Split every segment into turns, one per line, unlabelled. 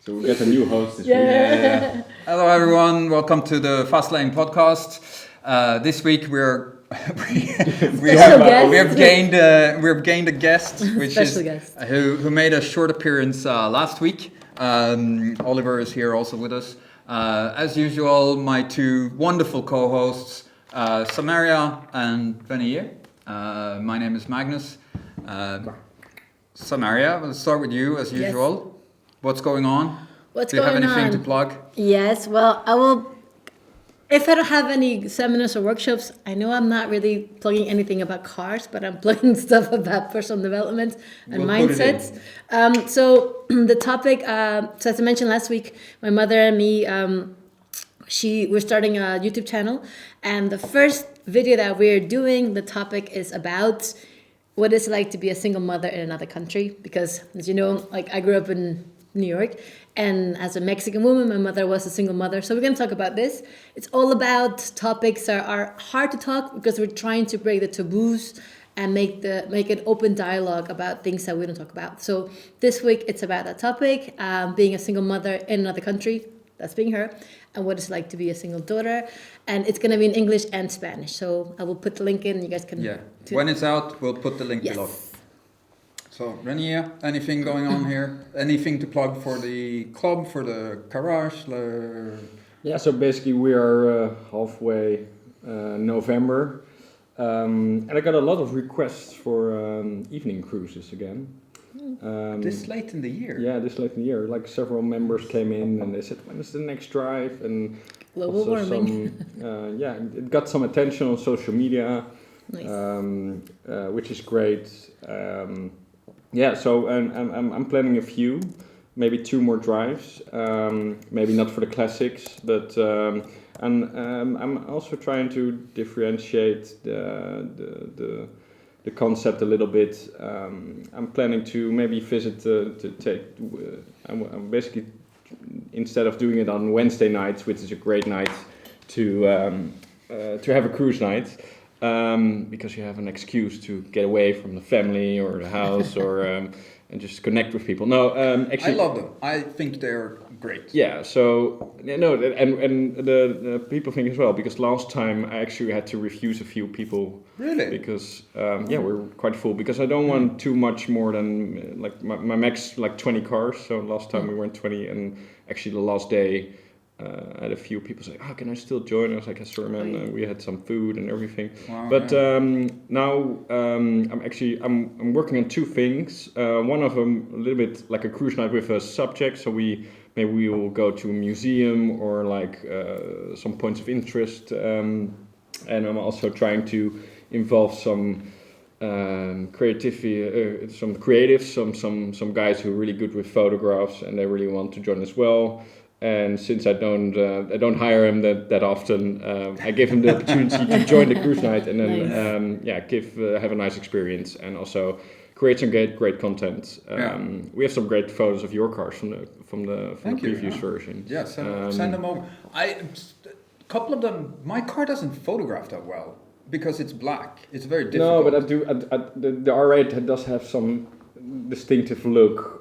So we got a new host this week.
Yeah. Hello everyone, welcome to the Fast Lane podcast. This week we have gained a guest, which is
guest.
Who made a short appearance last week. Oliver is here also with us. As usual, my two wonderful co-hosts, Samaria and Venier. My name is Magnus. Samaria, let's start with you as usual. Yes. What's going on?
Do
you have anything to plug?
Yes, well, I will. If I don't have any seminars or workshops, I know I'm not really plugging anything about cars, but I'm plugging stuff about personal development and mindsets. So the topic, so as I mentioned last week, my mother and me, we're starting a YouTube channel, and the first video that we're doing, the topic is about what it's like to be a single mother in another country. Because, as you know, like I grew up in New York, and as a Mexican woman, my mother was a single mother. So we're going to talk about this. It's all about topics that are hard to talk because we're trying to break the taboos and make an open dialogue about things that we don't talk about. So this week it's about that topic, being a single mother in another country, that's being her, and what it's like to be a single daughter. And it's going to be in English and Spanish. So I will put the link in. You guys can.
Yeah. When it's out, we'll put the link below. So, Renier, anything going on here? Anything to plug for the club, for the garage?
Yeah, so basically we are halfway November. And I got a lot of requests for evening cruises again.
This late in the year?
Yeah, this late in the year. Like several members came in and they said, when is the next drive? And
global warming.
It got some attention on social media,
nice.
Which is great. So I'm planning a few, maybe 2 more drives, maybe not for the classics, but I'm also trying to differentiate the concept a little bit. I'm planning to maybe visit I'm basically, instead of doing it on Wednesday nights, which is a great night to have a cruise night. Because you have an excuse to get away from the family or the house or and just connect with people. No, actually,
I love them. I think they're great.
Yeah. So and the people think as well, because last time I actually had to refuse a few people.
Really?
Because we're quite full. Because I don't want too much more than like my max 20 cars. So last time we went 20, and actually the last day. I had a few people say, can I still join? I was like, yes, sure, man. We had some food and everything.
Wow,
but now I'm working on 2 things. One of them a little bit like a cruise night with a subject. So we will go to a museum or like some points of interest. And I'm also trying to involve some creativity, some creatives, some guys who are really good with photographs and they really want to join as well. And since I don't hire him that often, I give him the opportunity to join the cruise night and then nice. Have a nice experience and also create some great content. We have some great photos of your cars from the previous version.
Yeah, send them over. A couple of them. My car doesn't photograph that well because it's black. It's very difficult.
No, but I do. The R8 does have some distinctive look.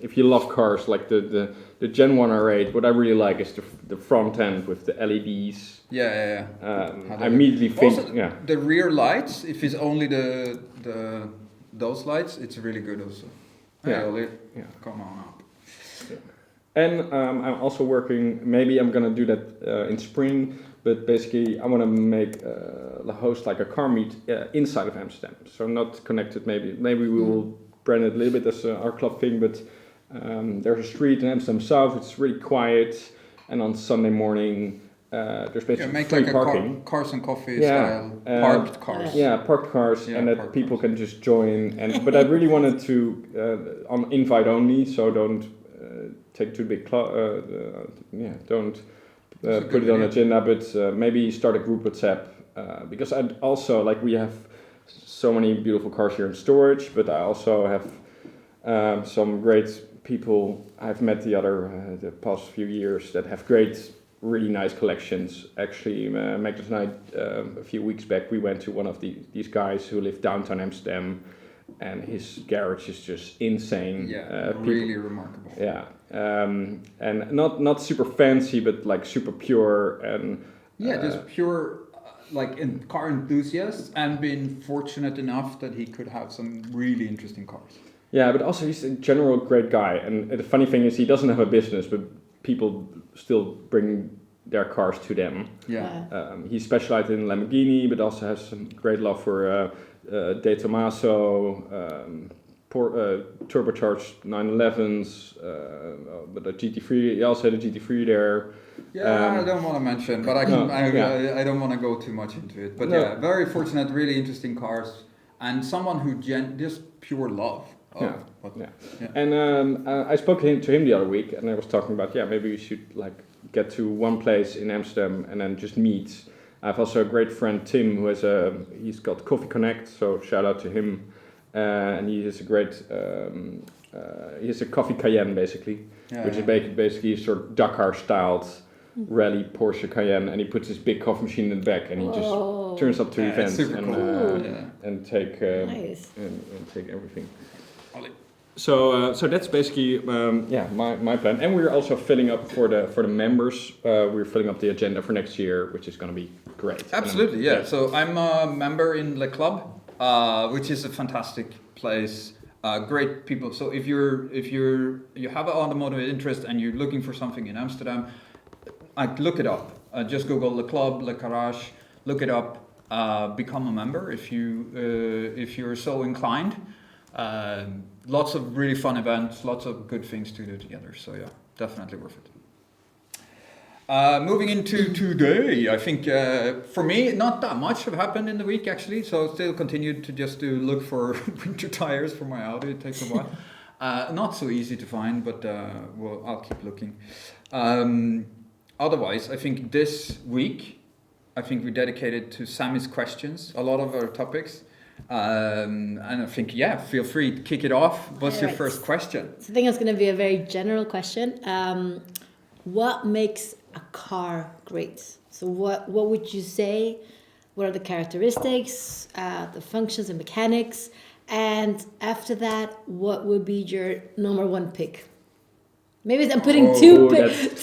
If you love cars, like the Gen 1 R8, what I really like is the front end with the LEDs.
Yeah.
I immediately think,
also, the rear lights, if it's only those lights, it's really good also. Come on up.
Yeah. And I'm also working, maybe I'm going to do that in spring, but basically I want to host like a car meet inside of Amsterdam. So not connected, maybe we will brand it a little bit as our club thing, but there's a street in Amsterdam South, it's really quiet, and on Sunday morning there's basically free
like
parking.
Cars and coffee style, parked cars.
Yeah, parked cars, and that people can just join. But I really wanted to, on invite only, so don't take too big, don't put it on agenda, but maybe start a group WhatsApp, because I'd also, like we have so many beautiful cars here in storage, but I also have some great people I've met the past few years that have really nice collections. Actually, Magnus and I, a few weeks back, we went to one of these guys who live downtown Amsterdam, and his garage is just insane.
Yeah, really remarkable.
Yeah, and not super fancy, but like super pure and
just pure. Like in car enthusiasts, and been fortunate enough that he could have some really interesting cars.
Yeah, but also he's a general great guy. And the funny thing is he doesn't have a business, but people still bring their cars to them.
Yeah.
He specialized in Lamborghini, but also has some great love for De Tomaso, turbocharged 911s, but a GT3. He also had a GT3 there.
Yeah, I don't want to mention, but I can.
No,
I don't want to go too much into it. But
No.
yeah, very fortunate, really interesting cars, and someone who just pure love.
And I spoke to him the other week, and I was talking about maybe we should like get to one place in Amsterdam and then just meet. I have also a great friend Tim who he's got Coffee Connect, so shout out to him. And he has a great he has a Coffee Cayenne basically, which is basically a sort of Dakar styled rally Porsche Cayenne, and he puts his big coffee machine in the back, and he just turns up to events and take
Nice.
and take everything. So that's basically my plan, and we're also filling up for the members. We're filling up the agenda for next year, which is going to be great.
Absolutely, yeah. So I'm a member in Le Club, which is a fantastic place. Great people. So if you have an automotive interest and you're looking for something in Amsterdam, look it up. Just Google Le Club, Le Garage. Look it up. Become a member if you're so inclined. Lots of really fun events, lots of good things to do together. So yeah, definitely worth it. Moving into today, I think for me, not that much have happened in the week actually. So still continued to just look for winter tires for my Audi. It takes a while. Not so easy to find, but I'll keep looking. Otherwise, I think this week, we dedicated to Sammis questions, a lot of our topics. And I think, feel free to kick it off. What's your first question?
So I think it's going to be a very general question. What makes a car great? So what would you say? What are the characteristics, the functions and mechanics? And after that, what would be your number one pick? Maybe I'm putting two questions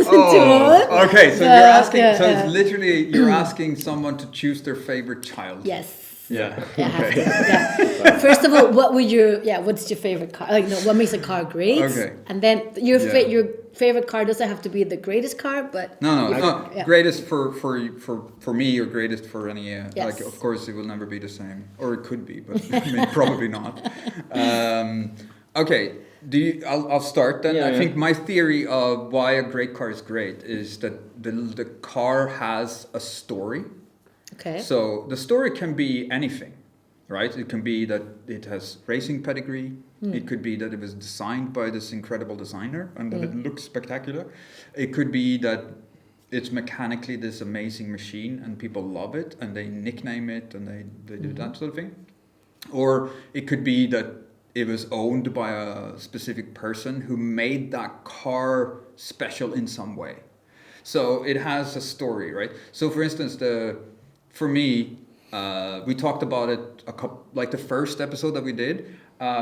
into one.
Okay, so you're asking. It's literally you're asking someone to choose their favorite child.
Yes.
Yeah.
Yeah. First of all, what's your favorite car? What makes a car great?
Okay.
And then your favorite car doesn't have to be the greatest car, but
no. Greatest for me or greatest for any. Like of course it will never be the same, or it could be, but probably not. Okay. I'll start then. I think my theory of why a great car is great is that the car has a story.
Okay.
So the story can be anything, right? It can be that it has racing pedigree. It could be that it was designed by this incredible designer and that it looks spectacular. It could be that it's mechanically this amazing machine and people love it and they nickname it and they do that sort of thing. Or it could be that it was owned by a specific person who made that car special in some way. So it has a story, right? So for instance, for me, we talked about it the first episode that we did.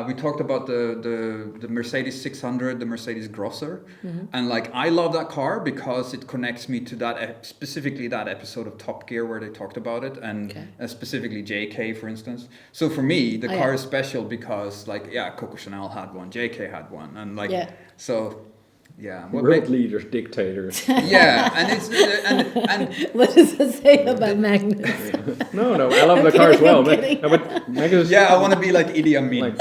We talked about the Mercedes 600, the Mercedes Grosser, and I love that car because it connects me to that specifically that episode of Top Gear where they talked about it, and specifically JK, for instance. So for me, the car is special because Coco Chanel had one, JK had one, and so. Yeah,
world leaders, dictators.
Yeah, and
what does it say about Magnus?
No, I love the car as well. But Magnus.
Yeah, I want to be like Idi Amin.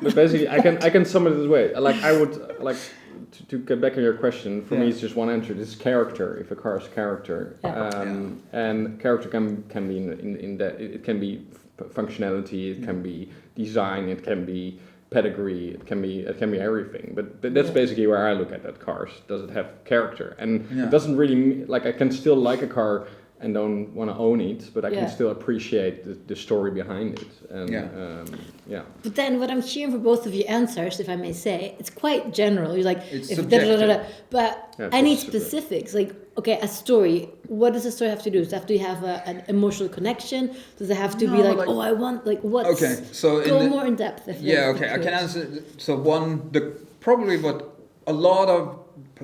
But basically, I can sum it this way. I would like to get back on your question. For me, it's just one answer. This is character. If a car is character, and character can be in that. It can be functionality. It can be design. It can be pedigree, it can be everything, but that's basically where I look at that cars. Does it have character? And it doesn't really I can still like a car and don't want to own it, but I can still appreciate the story behind it. And
But then what I'm hearing for both of your answers, if I may say, it's quite general. You're like,
it's subjective.
But I need specifics. A story. What does a story have to do? Does it have to have an emotional connection? Does it have to be I want what?
Okay, so
go more in depth.
I can answer. So one, probably what a lot of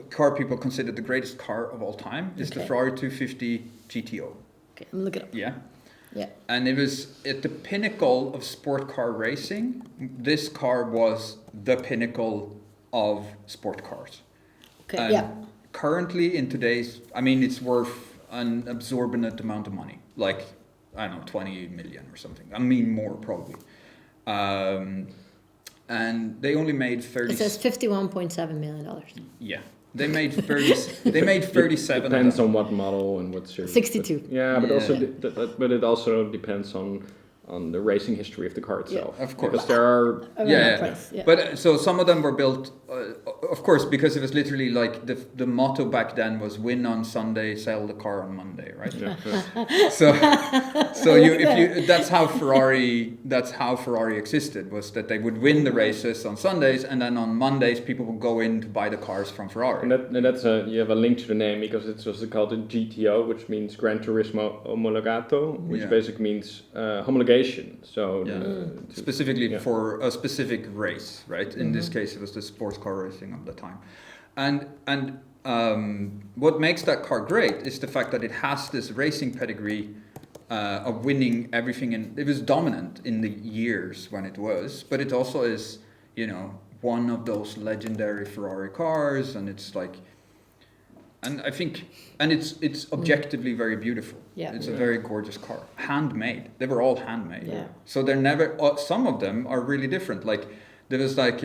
car people consider the greatest car of all time is the
Okay.
Ferrari 250 GTO.
Okay, I'm looking up.
Yeah.
Yeah.
And it was at the pinnacle of sport car racing. This car was the pinnacle of sport cars.
Okay.
And
yeah.
currently in today's, I mean, it's worth an absorbent amount of money, like, I don't know, 20 million or something. I mean, more probably. And they only made 30.
It says $51.7 million.
Yeah. They made 30. They made 37.
Depends on what model and what series.
62.
But, yeah, but
Yeah.
also but it also depends on the racing history of the car itself.
of course.
Because there are
Around
Yeah,
that price. Yeah.
But so some of them were built, of course, because it was literally like the motto back then was win on Sunday, sell the car on Monday, right? So that's how Ferrari existed, was that they would win the races on Sundays, and then on Mondays people would go in to buy the cars from Ferrari.
and that's you have a link to the name because it's also called a GTO, which means Gran Turismo Omologato, which
Yeah.
basically means homologation. So
Specifically for a specific race, right? In this case, it was the sports car racing of the time, and what makes that car great is the fact that it has this racing pedigree of winning everything, and it was dominant in the years when it was, but it also is, one of those legendary Ferrari cars, and it's like. And I think, it's objectively very beautiful.
Yeah.
It's a very gorgeous car, handmade. They were all handmade.
Yeah.
So they're never. Some of them are really different. Like there was like,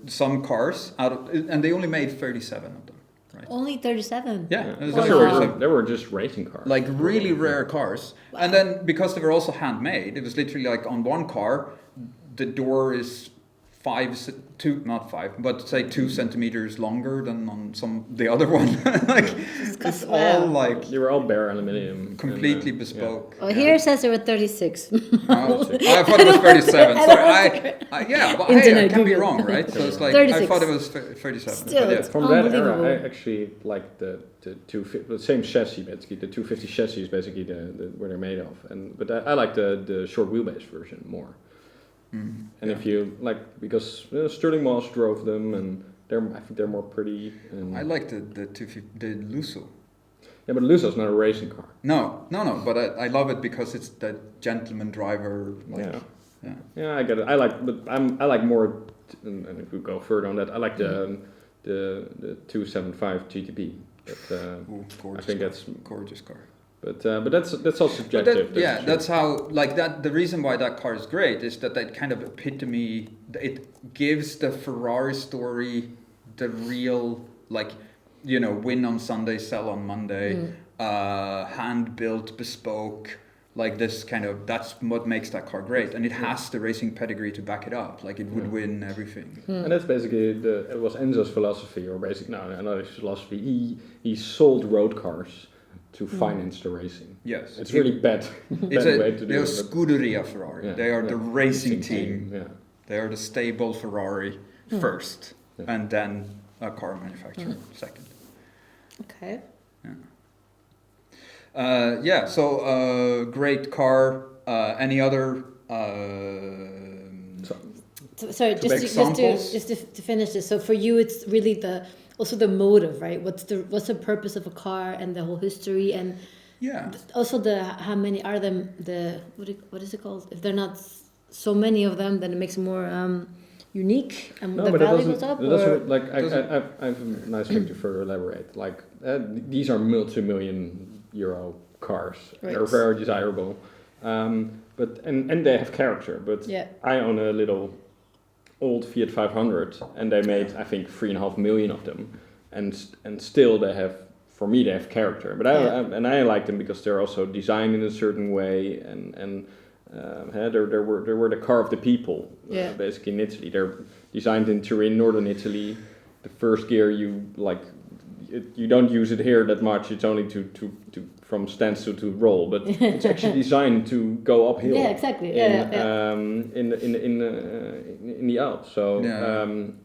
some cars and they only made 37 of them. Right.
Only 37.
Yeah. It was
Because
only
Wow.
37.
they were just racing cars.
Like really rare cars.
Wow.
And then because they were also handmade, it was literally like on one car, the door is 2 centimeters longer than on the other one. Like it's all like
they were all bare aluminium.
completely
and,
bespoke.
Well, here it says there were 36.
Oh, I thought it was 37.
I
Sorry, but hey, I
Internet
can be
Google.
wrong, right? So it's like
36.
I thought it was 37.
Still,
but yeah.
it's
From that era,
unbelievable.
I actually like the same chassis basically. The 250 chassis is basically the where they're made of, but I like the short wheelbase version more. And if you like, because Sterling Moss drove them, and I think they're more pretty. And
I like the 250, the Lusso.
yeah, but Luso's not a racing car.
No, but I love it because it's that gentleman driver. Like,
Yeah, I get it. I like more. And if we go further on that, I like the 275 GTP. But
gorgeous
I think
car.
that's
gorgeous car.
But that's all
But
subjective.
that's how, like that. The reason why that car is great is that kind of epitome. It gives the Ferrari story the real, like, win on Sunday, sell on Monday, hand built, bespoke. Like this kind of, that's what makes that car great, and it has the racing pedigree to back it up. Like it would win everything.
And that's basically it was Enzo's philosophy, or basically not his philosophy. He sold road cars to finance the racing.
Yes,
It's really bad way to
they're
do it.
Scuderia Ferrari.
Yeah,
They are the racing team.
Yeah.
They are the stable Ferrari first, and then a car manufacturer second.
Okay.
So great car. Any other?
Sorry,
To make samples?
just to finish this. So for you, it's really also the motive, right? What's the purpose of a car and the whole history, and
Yeah.
also how many are them? What is it called? If they're not so many of them, then it makes it more unique, and
No,
the
but it
value goes up.
doesn't like
doesn't-
I have a nice thing to further elaborate. Like these are multi-million euro cars.
Right.
They're very desirable, but and they have character. But
Yeah.
I own a little old Fiat 500, and they made I think 3.5 million of them, and still they have. For me, they have character, but I like them because they're also designed in a certain way, and they were the car of the people, basically in Italy. They're designed in Turin, northern Italy. The first gear you don't use it here that much. It's only to from standstill to roll, but it's actually designed to go uphill.
Yeah, exactly.
In the Alps. So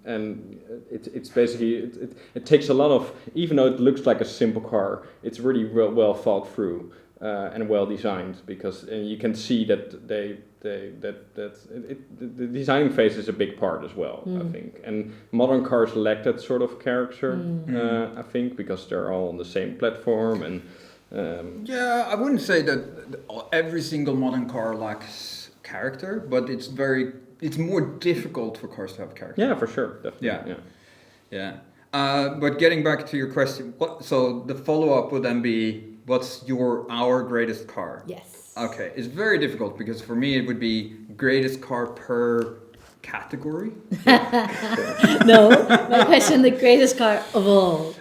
and it's basically it takes a lot of, even though it looks like a simple car, it's really well thought through. and well designed, because you can see that the designing phase is a big part as well. I think, and modern cars lack that sort of character. I think, because they're all on the same platform and.
Yeah, I wouldn't say that every single modern car lacks character, but it's more difficult for cars to have character.
Yeah, for sure, definitely.
Yeah. But getting back to your question, so the follow-up would then be, what's our greatest car?
Yes.
Okay, it's very difficult, because for me it would be greatest car per category.
No, my question: the greatest car of all.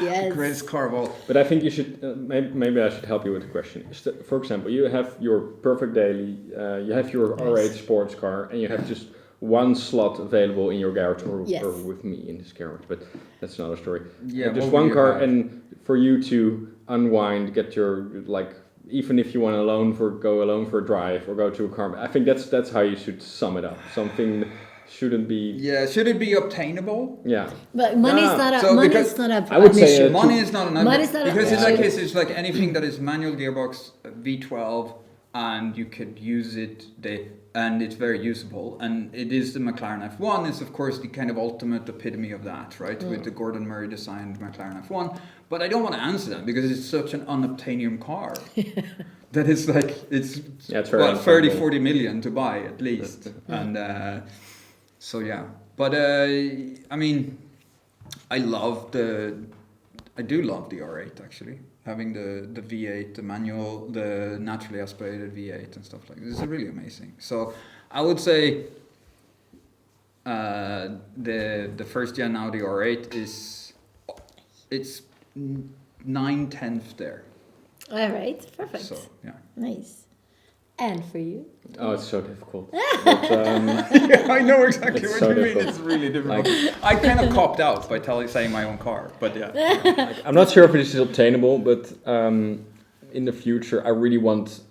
Yes.
Greatest car of all.
But I think you should, maybe I should help you with the question. For example, you have your perfect daily, you have your R8 sports car, and you have just one slot available in your garage, or with me in this garage, but that's another story.
Yeah,
just one car, and for you to unwind, get your, even if you want go alone for a drive or go to a car, I think that's how you should sum it up. Something shouldn't be.
Yeah, should it be obtainable?
Yeah.
But money is not a.
So
money
because
is not a.
I would say
money is not an
money is not
because
a,
in that case it's like anything that is manual gearbox V12, and you could use it. And it's very usable, and it is the McLaren F1 is of course the kind of ultimate epitome of that, right? With the Gordon Murray designed McLaren F1. But I don't want to answer that, because it's such an unobtainium car that is like it's
very
30-40 million to buy at least. And so yeah, but I mean, I do love the R8 actually. Having the V8, the manual, the naturally aspirated V8 and stuff like this is really amazing. So I would say the first gen Audi R8 it's 9/10 there.
All right, perfect.
So yeah,
Nice. And for you?
Oh, it's so difficult. But,
yeah, I know exactly
It's
what
so
you mean.
difficult.
It's really difficult. I kind of copped out by saying my own car, but yeah.
I'm not sure if it is obtainable, but in the future, I really want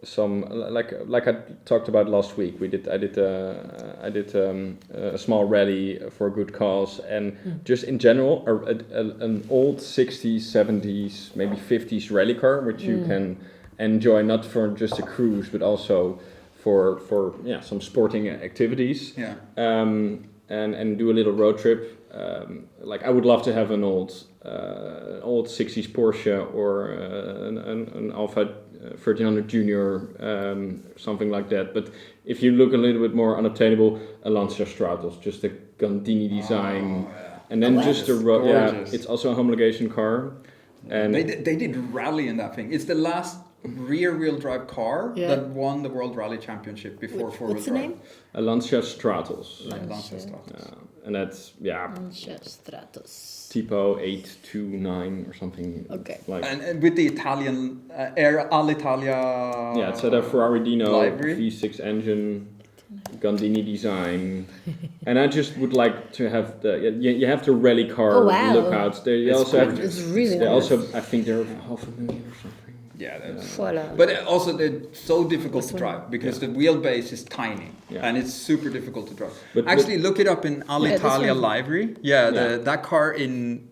some, like I talked about last week. I did a small rally for a good cause, and just in general, an old 60s, 70s, maybe 50s rally car, which you can enjoy not for just a cruise, but also for some sporting activities.
Yeah.
And do a little road trip. Like I would love to have an old 60s Porsche, or an Alfa 1300 Junior, something like that. But if you look a little bit more unobtainable, a Lancia Stratos, just a Gandini design, and then just a road. Yeah, it's also a homologation car. And
they did rally in that thing. It's the last rear-wheel drive car that won the World Rally Championship before four-wheel drive.
What's the name?
A Lancia Stratos.
Lancia Stratos.
And that's
Lancia Stratos.
Tipo 829 or something.
Okay.
Like.
And with the Italian Alitalia.
Yeah, it's a Ferrari Dino
library.
V6 engine, Gandini design, and I just would like to have you have the rally car lookouts. They also have.
It's really
they
nice.
also, I think they're $500,000 or something.
Yeah,
Voila.
but also they're so difficult to drive because the wheelbase is tiny and it's super difficult to drive.
But
actually, look it up in Alitalia livery.
Yeah.
That car in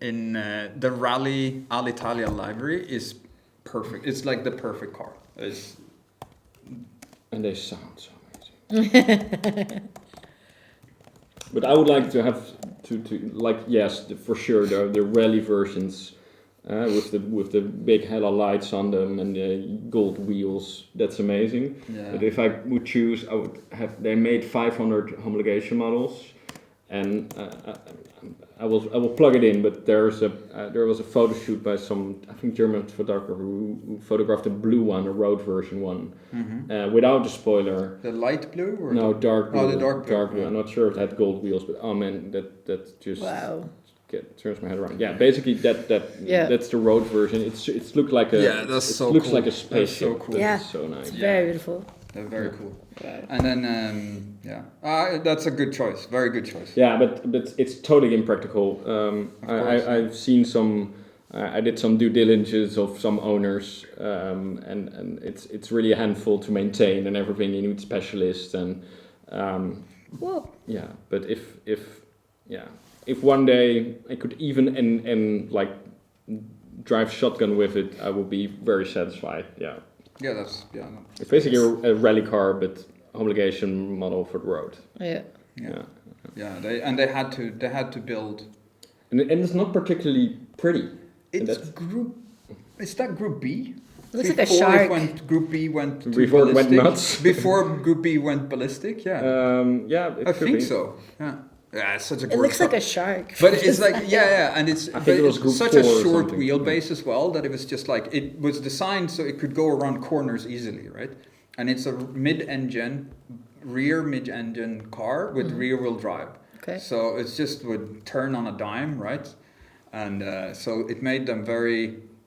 the Rally Alitalia livery is perfect. It's like the perfect car.
And they sound so amazing. But I would like to have to like for sure the rally versions. With the big hella lights on them and the gold wheels, that's amazing.
Yeah.
But if I would choose, I would have. They made 500 homologation models, and I will plug it in. But there was a photo shoot by some, I think, German photographer who photographed a blue one, a road version one, without the spoiler.
The light blue or
no dark blue?
Oh, the dark blue.
I'm not sure if it had gold wheels, but oh man, that just turns my head around. Yeah, basically that's the road version. It's looked like a looks like a spaceship.
That's so cool.
Yeah,
it's so nice.
It's very beautiful.
They're very cool. Wow. And then that's a good choice. Very good choice.
Yeah, but it's totally impractical. I've seen some. I did some due diligence of some owners, and it's really a handful to maintain and everything. You need specialists and. Yeah, but if one day I could even drive shotgun with it, I will be very satisfied. Yeah.
Yeah,
It's basically a rally car, but homologation model for the road.
Yeah.
They had to build.
And it's not particularly pretty.
Is that Group B?
It looks like a shark.
Group B went
before it went nuts.
Before Group B went ballistic, yeah.
It
I
could
think
be.
so. Yeah. Yeah, it's such a.
It looks like a shark.
But it's like and it's
I think it was Group
such a
4 or
short
something.
wheelbase as well that it was just like it was designed so it could go around corners easily, right? And it's a rear mid-engine car with rear-wheel drive.
Okay.
So it's just would turn on a dime, right? And so it made them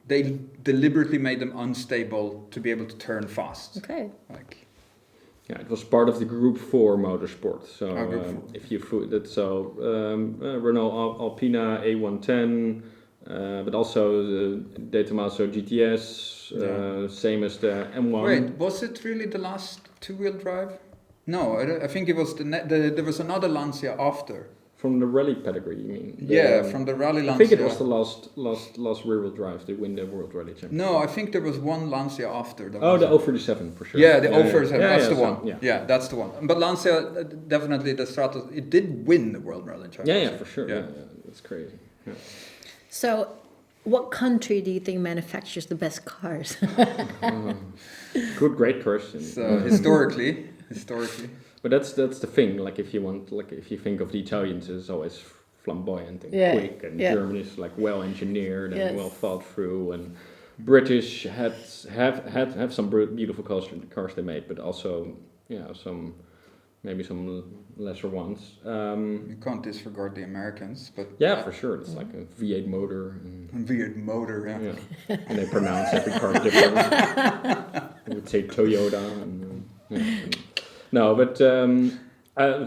they deliberately made them unstable to be able to turn fast.
Okay.
Like.
Yeah, it was part of the Group 4 motorsport. So
Group 4.
if you Renault Alpina A110, but also the De Tomaso GTS, same as the M1.
Wait, was it really the last two-wheel drive? No, I think it was there was another Lancia after.
From the rally pedigree, you mean?
From the Rally Lancia.
I think it was the last rear-wheel drive to win the World Rally Championship.
No, I think there was one Lancia after.
The 037 for sure.
Yeah, the 037. That's the one.
So,
yeah, that's the one. But Lancia, definitely the Stratos, it did win the World Rally Championship.
Yeah, for sure. Yeah, that's crazy. Yeah.
So, what country do you think manufactures the best cars?
Great question.
So historically.
But that's the thing. Like if you think of the Italians, it's always flamboyant and quick, and German is like well engineered and well thought through, and British have some beautiful cars they made, but also some lesser ones.
You can't disregard the Americans, but
for sure. It's like a V8 motor.
V8 motor, yeah.
And they pronounce every car differently. I would say Toyota. No, but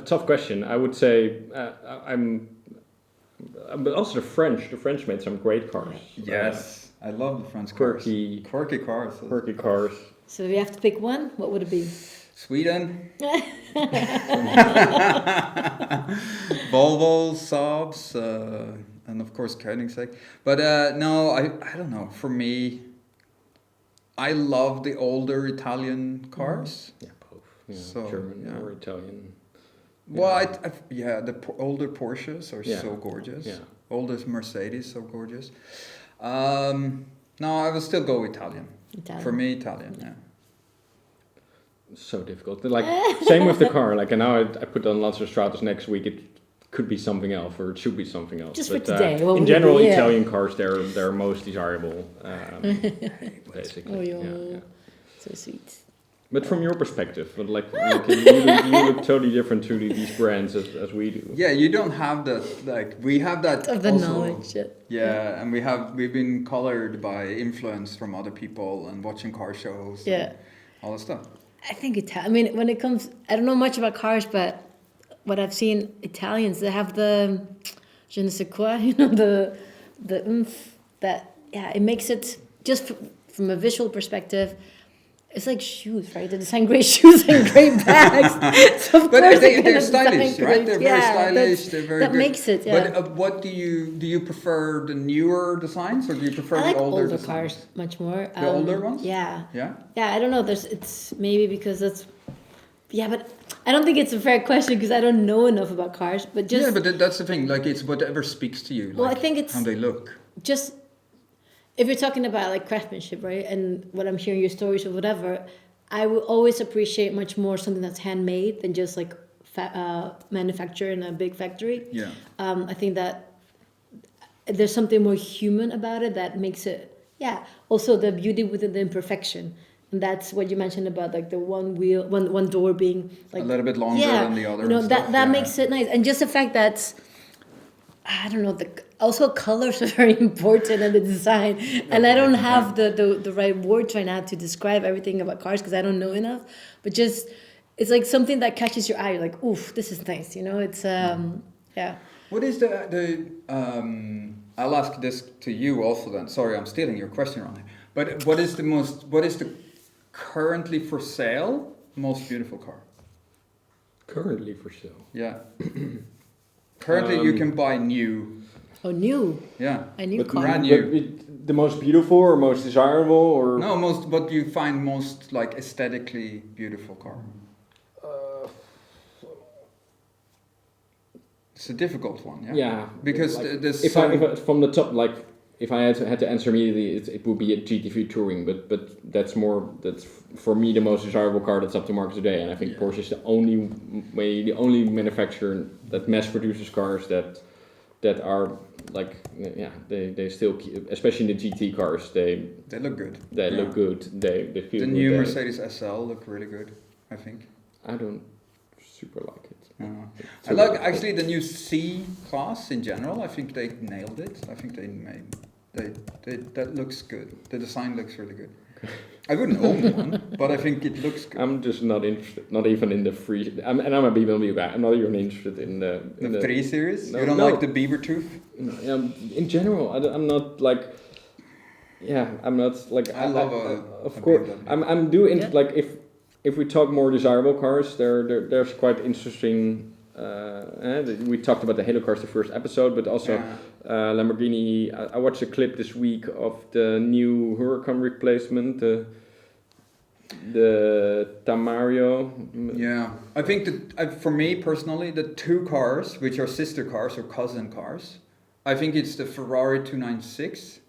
tough question. I would say but also the French. The French made some great cars.
Yes, I love the French
quirky
cars.
Quirky cars.
So if you have to pick one, what would it be?
Sweden. Volvo, Saabs, and of course Koenigsegg. But no, I don't know. For me, I love the older Italian cars.
Yeah, both. Yeah,
So,
German or Italian.
Well, the older Porsches are so gorgeous.
Yeah.
Older Mercedes so gorgeous. No, I will still go Italian. For me, Italian. Yeah.
So difficult. Like same with the car. Like, and now I put on Lancia Stratos next week. It could be something else, or it should be something else.
Just
but,
for today.
In general, Italian cars they're most desirable. Basically.
Oh, yeah. So sweet.
But from your perspective, but you look totally different to these brands as we do.
Yeah, you don't have that. Like we have that
of the
also,
knowledge.
Yeah, and we've been colored by influence from other people and watching car shows.
Yeah.
All that stuff.
I think I mean, when it comes, I don't know much about cars, but what I've seen, Italians, they have the je ne sais quoi, the oomph that, it makes it, just from a visual perspective, it's like shoes, right? They design great shoes and great bags. So of course
they're stylish, right? They're very stylish. They're very
that
good.
makes it, yeah.
But what do you prefer, the newer designs, or do you prefer
I like
the older
older
designs?
cars much more.
The older ones?
Yeah.
Yeah?
Yeah, I don't know. It's maybe because it's... Yeah, but I don't think it's a fair question because I don't know enough about cars. But just...
Yeah, but that's the thing. Like, it's whatever speaks to you.
Well,
like,
I think it's...
how they look.
Just... If you're talking about like craftsmanship, right? And what I'm hearing your stories or whatever, I will always appreciate much more something that's handmade than just like manufactured in a big factory.
Yeah.
I think that there's something more human about it that makes it, also the beauty within the imperfection. And that's what you mentioned about like the one wheel, one door being like
a little bit longer than the other.
That makes it nice. And just the fact that, I don't know, also colors are very important in the design. And I don't have the right words right now to describe everything about cars because I don't know enough. But just, it's like something that catches your eye. You're like, oof, this is nice. It's, yeah.
What is I'll ask this to you also then. Sorry, I'm stealing your question, Ronnie. But what is the currently for sale most beautiful car?
Currently for sale.
Yeah. Currently, you can buy new.
Oh, new.
Yeah.
A new car.
brand new.
The most beautiful or most desirable or
No, what you find most like aesthetically beautiful car. It's a difficult one, yeah.
Yeah,
Because
like,
there's
if I from the top, like if I had to answer immediately, it would be a GT3 Touring, but that's for me the most desirable car that's up to market today, and I think Porsche is the only manufacturer that mass produces cars that are like they still keep, especially in the GT cars they
look good.
They look good. They feel
the
good.
new Mercedes SL look really good, I think.
I don't super like it.
I like actually the new C class in general. I think they nailed it. I think that looks good. The design looks really good. I wouldn't own one, but I think it looks good.
I'm just not interested. Not even in the free. I'm a BMW guy. I'm not even interested in the
3 Series. No, you don't like the beaver tooth?
No, in general, I'm not like. Yeah, I'm not like.
I love
of course, I'm doing like if we talk more desirable cars, there's quite interesting. We talked about the Halo cars the first episode, but also Lamborghini. I watched a clip this week of the new Huracan replacement, the Tamario.
Yeah, I think that for me personally, the 2 cars which are sister cars or cousin cars, I think it's the Ferrari 296.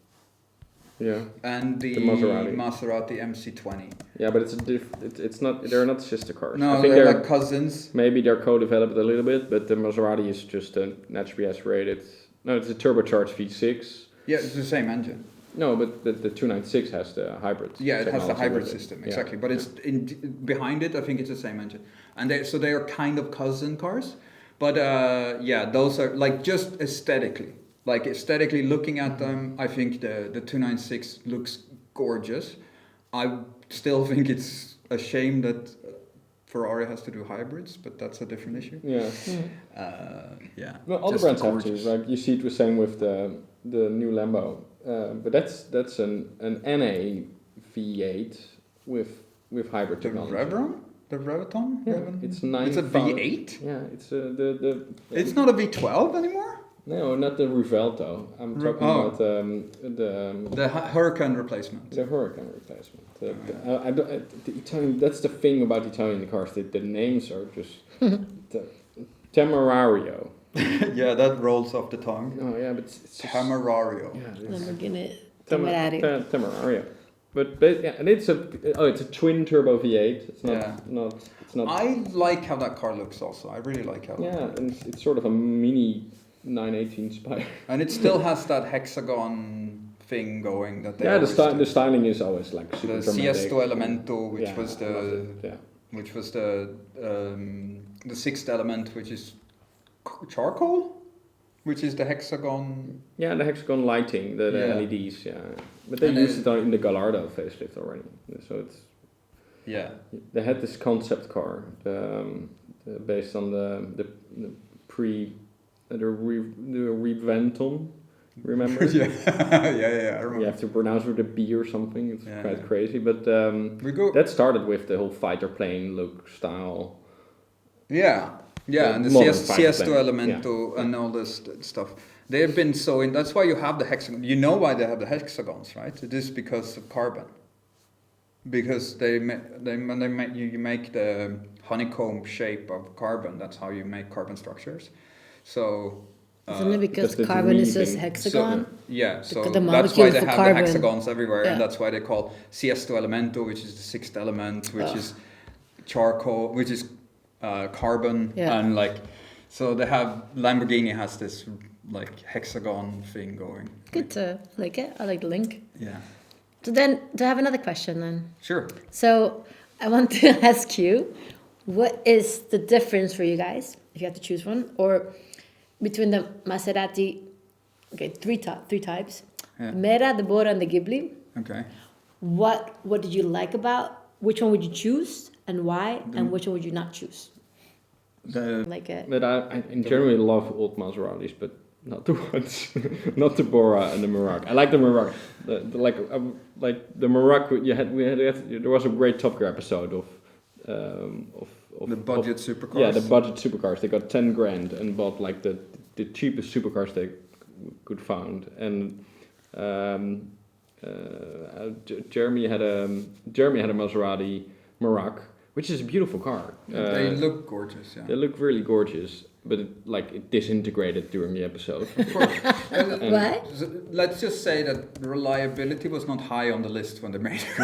Yeah.
And the Maserati MC20.
Yeah, but it's not. They're not sister cars.
No,
I think
they're like cousins.
Maybe they're co-developed a little bit, but the Maserati is just a naturally aspirated. No, it's a turbocharged V6.
Yeah, it's the same engine.
No, but the 296 has the hybrid.
Yeah, it has the hybrid system, exactly. But it's behind it. I think it's the same engine, and they are kind of cousin cars. But those are like just aesthetically. Like aesthetically looking at them, I think the 296 looks gorgeous. I still think it's a shame that Ferrari has to do hybrids, but that's a different issue.
Yeah.
Yeah.
Well, all the brands have to. Right? You see it the same with the new Lambo, but that's an NA V8 with hybrid technology.
The Reveton?
Yeah, it's 9.
It's a V8.
Yeah, it's
It's not a V12 anymore.
No, not the Rivelto. I'm talking about the
Huracan replacement.
The Huracan replacement. The Italian. That's the thing about Italian cars. The names are just Temerario.
Yeah, that rolls off the tongue.
Oh yeah, but it's
Temerario.
Yeah,
Lamborghini
Temerario. But and it's a twin turbo V8. It's not. It's not.
I like how that car looks. Also, I really like how.
Yeah, and it's sort of a mini 918 Spire.
And it still has that hexagon thing going that they
the styling is always like super
the
dramatic.
Siesto Elemento, which was the 6th element, which is charcoal, which is the hexagon.
Yeah, the hexagon lighting, the LEDs. Yeah, but they used it in the Gallardo facelift already. So it's they had this concept car based on the Reventon, remember?
yeah, I remember.
You have to pronounce with a B or something. It's quite crazy, but that started with the whole fighter plane look style.
Yeah, and the Siesto Elemento and all this stuff. They have been that's why you have the hexagon. You know why they have the hexagons, right? It is because of carbon. Because you make the honeycomb shape of carbon. That's how you make carbon structures. So
isn't it because carbon is just hexagon?
So
the
that's why they have
carbon.
the hexagons everywhere, and that's why they call Siesto Elemento, which is the 6th element, which is charcoal, which is carbon, and so they have Lamborghini has this hexagon thing going.
Good to like it. I like the link.
Yeah.
So then, do I have another question then?
Sure.
So I want to ask you, what is the difference for you guys, if you have to choose one, or between the Maserati, three types, Mera, the Bora, and the Ghibli.
Okay.
What did you like about? Which one would you choose, and why? And which one would you not choose?
But I in general love old Maseratis, but not the ones, not the Bora and the Merak. I like the Merak. Like the Merak. There was a great Top Gear episode of
the budget supercars.
Yeah, the budget supercars. They got 10 grand and bought like the the cheapest supercars they could find, and Jeremy had a Maserati Merak, which is a beautiful car.
They look gorgeous. Yeah.
They look really gorgeous, but it disintegrated during the episode.
Of course.
Why?
Let's just say that reliability was not high on the list when they made it.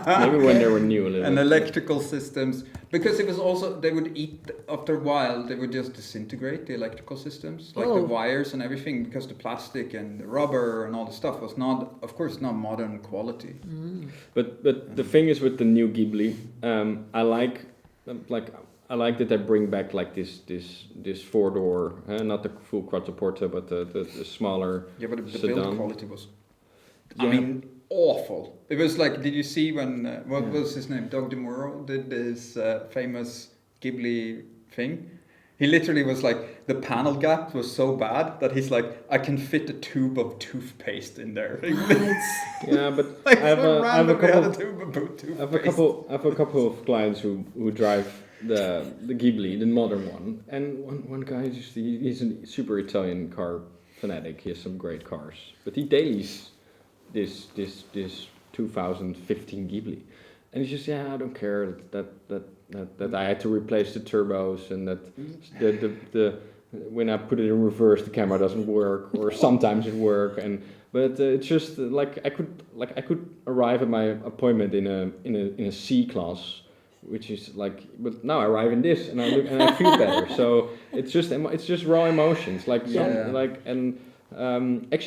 Maybe when they were new a little.
And electrical systems, because it was also, they would eat, after a while, they would just disintegrate the electrical systems, like the wires and everything, because the plastic and the rubber and all the stuff was not, of course, not modern quality.
But the thing is with the new Ghibli, I like that they bring back like this 4-door, not the full quattroporte, but the smaller.
Yeah, but the
sedan.
build quality was, I mean, awful. It was like, did you see when, what was his name? Doug DeMuro did this famous Ghibli thing. He literally was like, the panel gap was so bad that he's like, I can fit a tube of toothpaste in there.
Yeah, but
Like
I have a couple of clients who drive the Ghibli, the modern one, and one guy he's a super Italian car fanatic. He has some great cars, but he dailies this 2015 Ghibli, and he's just I don't care that I had to replace the turbos and that the when I put it in reverse the camera doesn't work, or sometimes it works, but it's just like I could arrive at my appointment in a C class, which is like, but now I arrive in this and I feel better. So it's just raw emotions, actually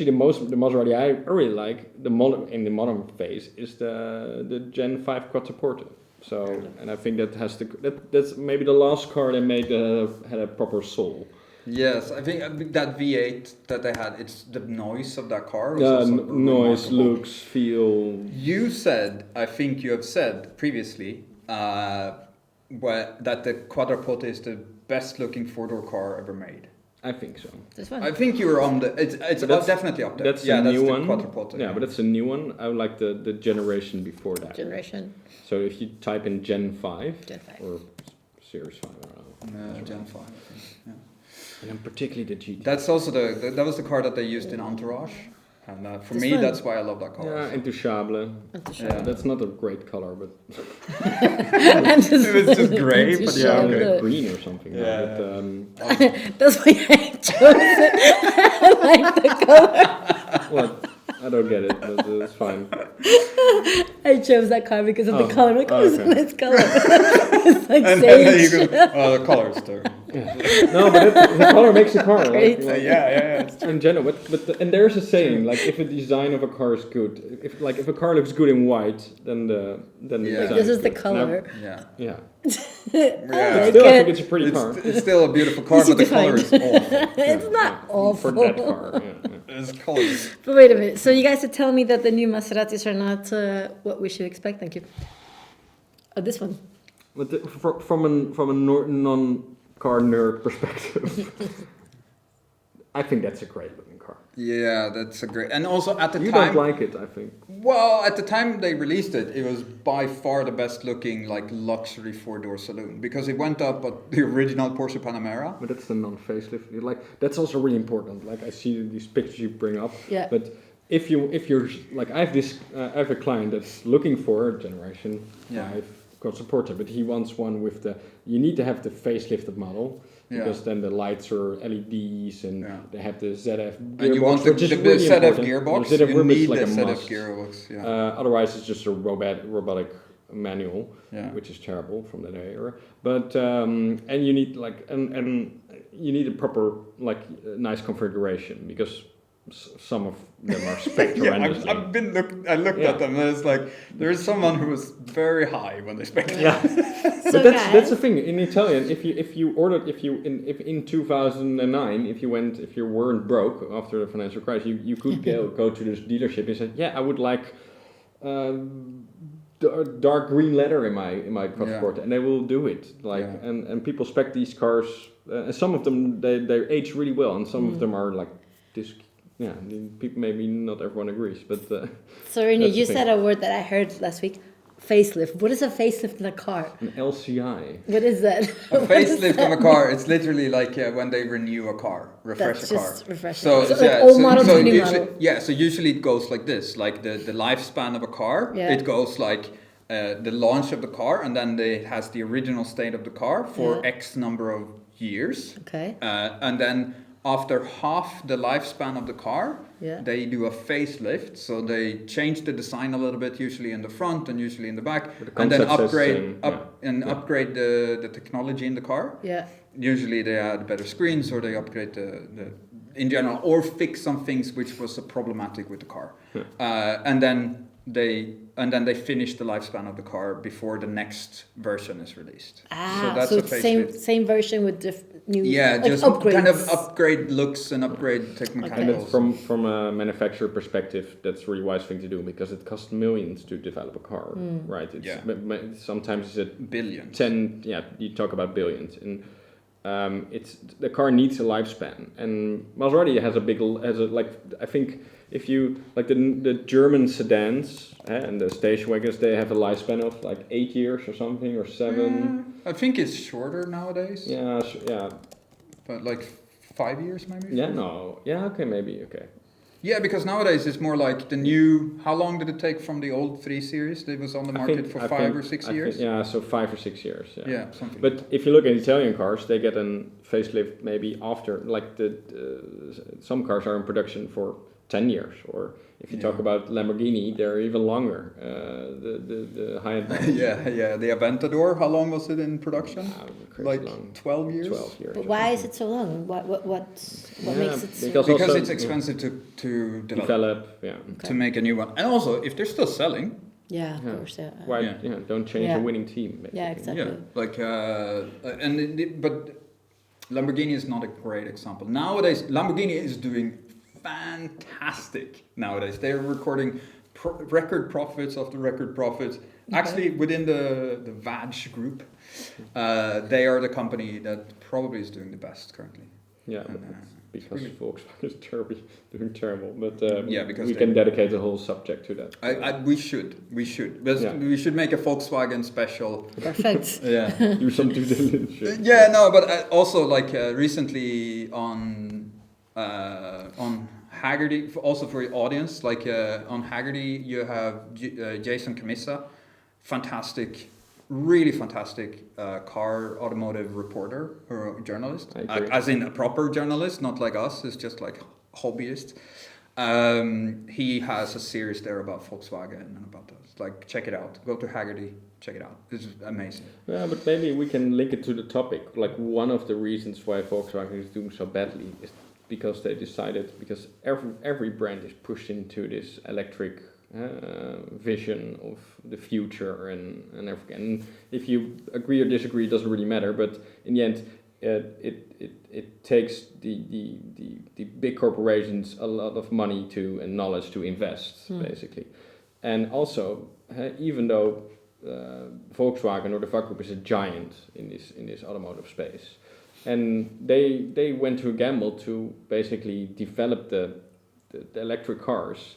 the Maserati I really like in the modern phase is the Gen 5 Quattroporte. So and I think that's maybe the last car they made had a proper soul.
Yes, I think that V8 that they had, it's the noise of that car.
Noise, looks, feel.
You said, I think you have said previously, that the Quattroporte is the best looking 4-door car ever made.
I think so.
This one.
I think you were on the. It's definitely up there.
That's the new one.
Quattroporte.
Yeah, but that's a new one. I would like the generation before that.
Generation.
So if you type in Gen 5.
Gen 5.
Or Series 5, I don't know.
Gen 5, I think. Yeah.
And then particularly the GT.
That's also that was the car that they used in Entourage. And for me, that's why I love that car.
Yeah, Intouchable.
Yeah.
That's not a great color, but
It
was just grey, but yeah, okay.
Green or something.
Yeah.
But,
that's why I chose it. I like the color.
what? I don't get it, but it's fine.
I chose that car because of the color. I'm like, this is a nice color. It's like
And
sage.
then you go, the color is terrible.
No, but the color makes a car.
Great.
Yeah.
In general, and there's a saying like if the design of a car is good, if a car looks good in white, then the design
This is the
good.
color.
Yeah.
Yeah.
I
Still, I think it's a pretty car.
It's still a beautiful car,
Easy
but the
to
color
find.
is awful.
It's not awful.
For that car. Yeah.
It's color.
But wait a minute. So you guys are telling me that the new Maseratis are not what we should expect? Thank you. This one.
But from a non-car nerd perspective, I think that's a great looking car.
Yeah, that's a great. And also at the
You
time,
don't like it, I think.
well, at the time they released it, it was by far the best looking like luxury 4-door saloon because it went up at the original Porsche Panamera.
But that's the non-facelift. That's also really important. Like I see these pictures you bring up.
Yeah.
But if you're like I have a client that's looking for a Generation 5 Quattroporte, but he wants one with you need to have the facelifted model. Because then the lights are LEDs and they have the ZF gearbox.
And you want the
really
ZF gearbox.
The ZF
you need
like
the
a
ZF
must.
gearbox. Yeah.
Otherwise, it's just a robotic manual, which is terrible from that era. But and you need and you need a proper nice configuration because some of them are spectrumously.
I looked at them and it's like there's someone who was very high when they spec.
Yeah.
So
But that's the thing in Italian. If you in 2009, if you weren't broke after the financial crisis, you could go to this dealership and say, I would like dark green leather in my Quattroporte, and they will do it. And people spec these cars. And some of them they age really well, and some of them are like this. Yeah, people maybe not everyone agrees, but.
So Rene, you said a word that I heard last week. facelift. What is a facelift in a car?
An LCI.
What is that?
A facelift of a car, it's literally like when they renew a car, refresh
That's
a car.
just refreshing.
So,
So like old model to new
usually,
model.
yeah, so usually it goes like this, like the lifespan of a car,
Yeah.
it goes like the launch of the car, and then it has the original state of the car for
Yeah.
X number of years.
Okay.
And then after half the lifespan of the car,
Yeah.
they do a facelift. So they change the design a little bit, usually in the front and usually in the back,
But the
and then
concept says
upgrade
same, yeah.
upgrade the technology in the car.
Yeah.
Usually they add better screens, or they upgrade the in general, or fix some things which was problematic with the car, and then they finish the lifespan of the car before the next version is released.
So it's
a
same version with new
Yeah,
like
just
upgrades.
kind of upgrade looks and upgrade
And
technicals.
from a manufacturer perspective, that's a really wise thing to do because it costs millions to develop a car, right? It's, sometimes it's at
Billions.
10, you talk about billions. And it's the car needs a lifespan. And Maserati I think if you, like the German sedans and the station wagons, they have a lifespan of like 8 years or something, or 7.
I think it's shorter nowadays.
Yeah,
But like 5 years maybe?
Yeah, no. Yeah, okay, maybe, okay.
Yeah, because nowadays it's more like the new. How long did it take from the old 3 Series that was on the market for 5 or 6 years?
So 5 or 6 years.
Yeah, something.
But if you look at Italian cars, they get a facelift maybe after, like some cars are in production for 10 years, or if you talk about Lamborghini, they're even longer. The high-end models.
yeah. The Aventador, how long was it in production?
Crazy
Like
long.
12 years.
12 years.
But why is it so long? What makes it so?
Because
Because
also,
it's expensive to
develop. Yeah.
to make a new one, and also if they're still selling.
Yeah, of course. Yeah.
Why?
Yeah.
Don't change
Yeah.
a winning team. Basically.
Yeah, exactly.
Yeah, like but Lamborghini is not a great example. Nowadays, Lamborghini is doing fantastic. Nowadays, they're recording record profits after record profits.
Okay.
Actually, within the VAG group, they are the company that probably is doing the best currently.
Yeah,
And,
because
really-
Volkswagen is doing terrible. But
because
we can dedicate a whole subject to that.
we should. But
Yeah.
we should make a Volkswagen special.
Perfect.
Yeah.
Do some due diligence.
Yeah, no, but also like recently on Haggerty, also for your audience, like on Haggerty you have Jason Camissa, really fantastic car automotive reporter or journalist,
I agree.
as in a proper journalist, not like us, it's just like hobbyist. He has a series there about Volkswagen and about us. Like, check it out. Go to Haggerty, check it out. This is amazing.
Yeah, but maybe we can link it to the topic. Like one of the reasons why Volkswagen is doing so badly is because they decided, because every brand is pushed into this electric vision of the future and everything. And if you agree or disagree, it doesn't really matter. But in the end, it takes the big corporations a lot of money and knowledge to invest, basically. And also, even though Volkswagen or the VAG Group is a giant in this automotive space, and they went to a gamble to basically develop the electric cars.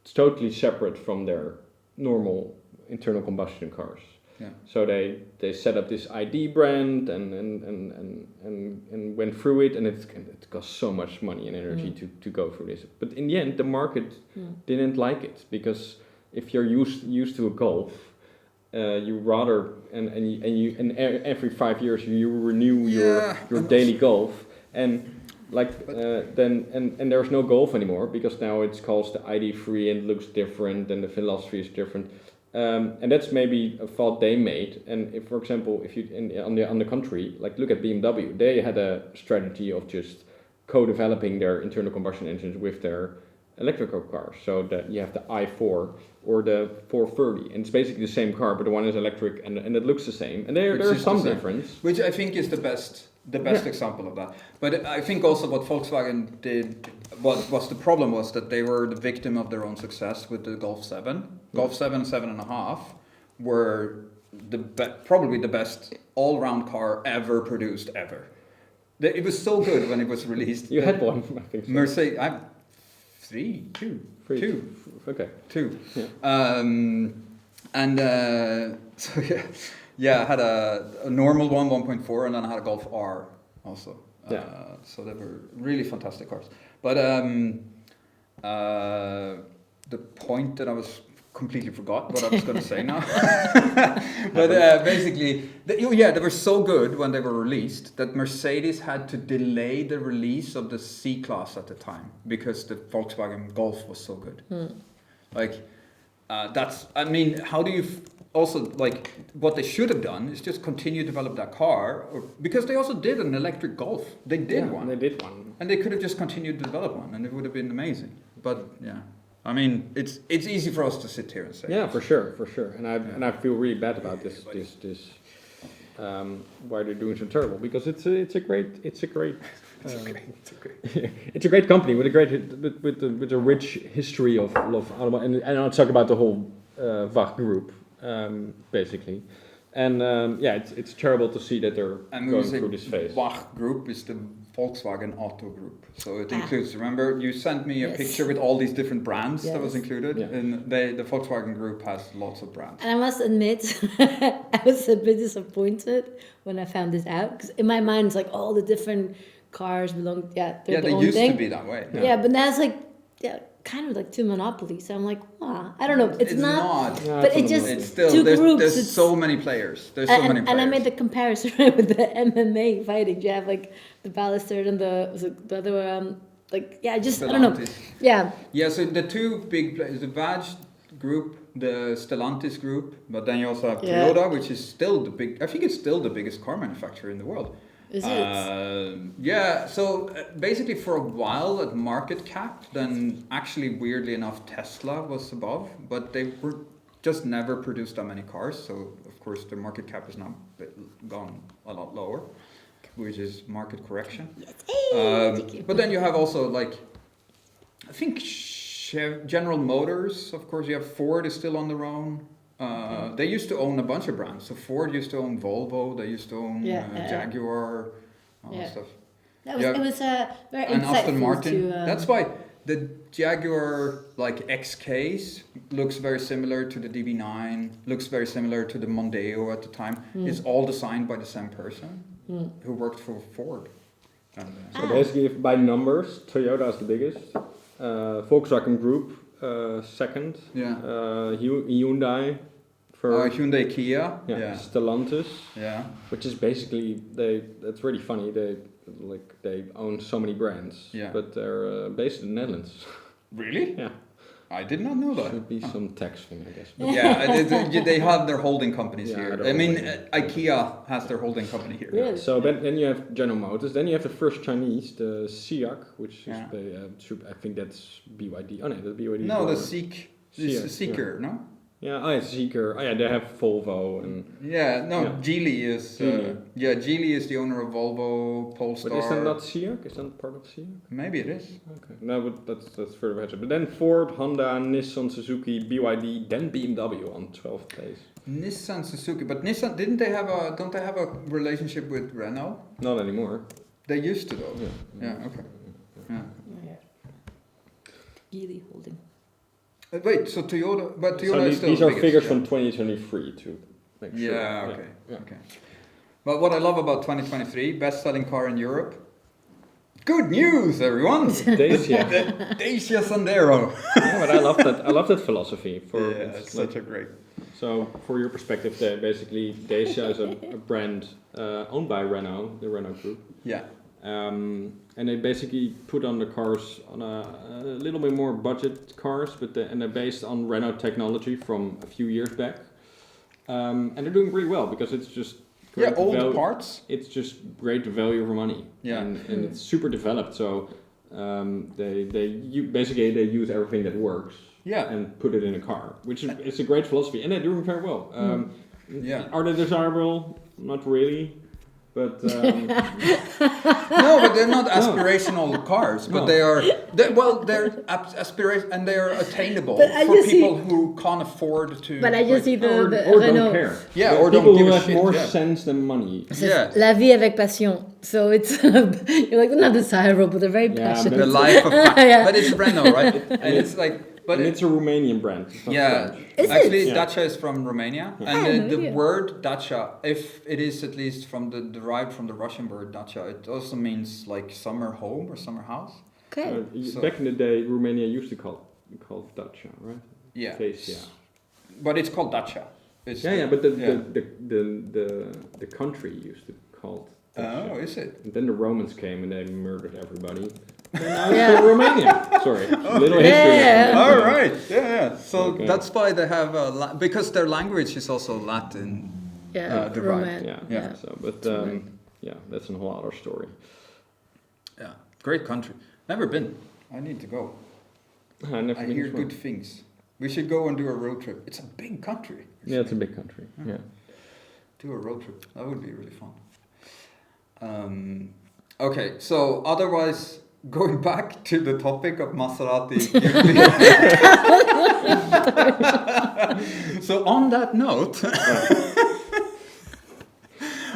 It's totally separate from their normal internal combustion cars.
Yeah.
So they set up this ID brand and went through it, and it cost so much money and energy to go through this. But in the end, the market didn't like it, because if you're used to a Golf, you rather and every 5 years you renew your daily Golf, and then there's no Golf anymore, because now it's called the ID3 and it looks different and the philosophy is different, and that's maybe a fault they made. And if, for example, if you on the contrary, like look at BMW, they had a strategy of just co-developing their internal combustion engines with their electrical cars, so that you have the i4 or the 430, and it's basically the same car, but the one is electric and it looks the same, and there's some difference.
Which I think is the best example of that. But I think also what Volkswagen did, what was the problem was that they were the victim of their own success with the Golf 7. Golf 7, 7.5 were probably the best all-round car ever produced ever. It was so good when it was released.
You had one, I think so.
Mercedes, Two.
Okay.
Two.
Yeah.
And so I had a normal one, 1.4, and then I had a Golf R also.
Yeah.
So they were really fantastic cars. But the point that I was completely forgot what I was going to say now. But basically, they were so good when they were released that Mercedes had to delay the release of the C-Class at the time because the Volkswagen Golf was so good. Like, how do you also, like, what they should have done is just continue to develop that car, because they also did an electric Golf. They did one.
They did one.
And they could have just continued to develop one, and it would have been amazing. But yeah, I mean, it's easy for us to sit here and say.
Yeah, for sure. And I feel really bad about this. Why they're doing so terrible, because it's a great company with a rich history of automotive, and I'll talk about the whole VAG group, basically. And it's terrible to see that they're going through this phase.
VAG group is the Volkswagen Auto Group, so it includes. Remember, you sent me a picture with all these different brands that was included, and the Volkswagen Group has lots of brands.
And I must admit, I was a bit disappointed when I found this out, because in my mind it's like all the different cars belong. They're the
they
own
used
thing.
to be that way.
Yeah, but now it's like kind of like two monopolies. So I'm like, I don't know. It's not.
No,
but it's just
it's still
two groups.
There's so many players. There's so many players.
And I made the comparison with the MMA fighting. You have like the Ballester and the other I don't know. Yeah.
Yeah. So the two big players, the VAG group, the Stellantis group, but then you also have Toyota, which is still I think it's still the biggest car manufacturer in the world.
Is it?
Yeah, so basically for a while at market cap, then actually weirdly enough Tesla was above, but they were just never produced that many cars, so of course the market cap is now gone a lot lower, which is market correction. But then you have also like, I think General Motors, of course you have Ford is still on their own. They used to own a bunch of brands. So Ford used to own Volvo. They used to own Jaguar, all that stuff.
It was very
and
insightful
Aston Martin.
That's
why the Jaguar XKs looks very similar to the DB9. Looks very similar to the Mondeo at the time. It's all designed by the same person who worked for Ford. And,
so basically, if by numbers, Toyota is the biggest. Volkswagen Group. Second, Hyundai, third,
Hyundai, Kia,
Stellantis, which is basically that's really funny. They own so many brands, but they're based in the Netherlands.
Really?
Yeah.
I did not know that.
Should be some tax thing, I guess.
They have their holding companies here. I mean, IKEA has their holding company here.
Really?
So then you have General Motors. Then you have the first Chinese, the SIAC, which is I think that's BYD. Oh no, that's BYD.
No, the Seeker, no?
Yeah, Zeekr. Oh yeah, they have Volvo and.
Geely is. Geely is the owner of Volvo, Polestar.
But isn't that SIAC? Is that part of SIAC?
Maybe it is.
Okay, no, but that's further ahead. But then Ford, Honda, Nissan, Suzuki, BYD, then BMW on 12th place.
Nissan, Suzuki, but Nissan don't they have a relationship with Renault?
Not anymore.
They used to though.
Yeah.
Okay. Yeah.
Geely holding.
Wait, so Toyota, but Toyota is still
these
the
are
biggest,
figures from 2023 to make sure.
Okay. But what I love about 2023, best-selling car in Europe. Good news, everyone!
Dacia.
The Dacia Sandero.
But I love that philosophy.
It's such a great.
So, for your perspective, basically Dacia is a brand owned by Renault, the Renault Group.
Yeah.
And they basically put on the cars on a little bit more budget cars, and they're based on Renault technology from a few years back. And they're doing pretty well because it's just
old parts.
It's just great value for money.
Yeah.
And it's super developed. So they use everything that works.
Yeah.
And put it in a car, which is it's a great philosophy, and they're doing very well. Are they desirable? Not really. But
no, but they're not aspirational cars. But they're aspirational and they are attainable for people who can't afford to.
But I just see the
or
Renault.
don't care.
Yeah,
or
don't
people
give
who
a
have
shit,
more sense than money.
Yeah,
La vie avec passion. So it's you're like they're not desirable, but they're very passionate.
the life of. But it's Renault, right? And it's like But
and it's a Romanian brand. It's not
yeah,
French.
Is
actually,
it?
Yeah.
Dacia is from Romania,
I
and
had no
the
idea.
word Dacia, if it is at least derived from the Russian word Dacia, it also means like summer home or summer house.
Okay.
So-
Back in the day, Romania used to call Dacia, right?
Yeah,
Face, yeah.
but it's called Dacia. It's
Yeah, but the
yeah.
the country used to call it Dacia.
Oh, is it?
And then the Romans came and they murdered everybody. And now
Yeah.
it's still Romania. Sorry, little
Yeah.
history. lesson.
All right. Yeah. So
Okay.
that's why they have because their language is also Latin.
Yeah.
the
Roman.
Yeah,
Yeah.
So, but yeah, that's a whole other story.
Yeah. Great country. Never been. I need to go.
I never
I
been
hear
as well.
good things. We should go and do a road trip. It's a big country.
Yeah, it's a big country. Yeah.
Do a road trip. That would be really fun. Okay, so otherwise, going back to the topic of Maserati. So on that note,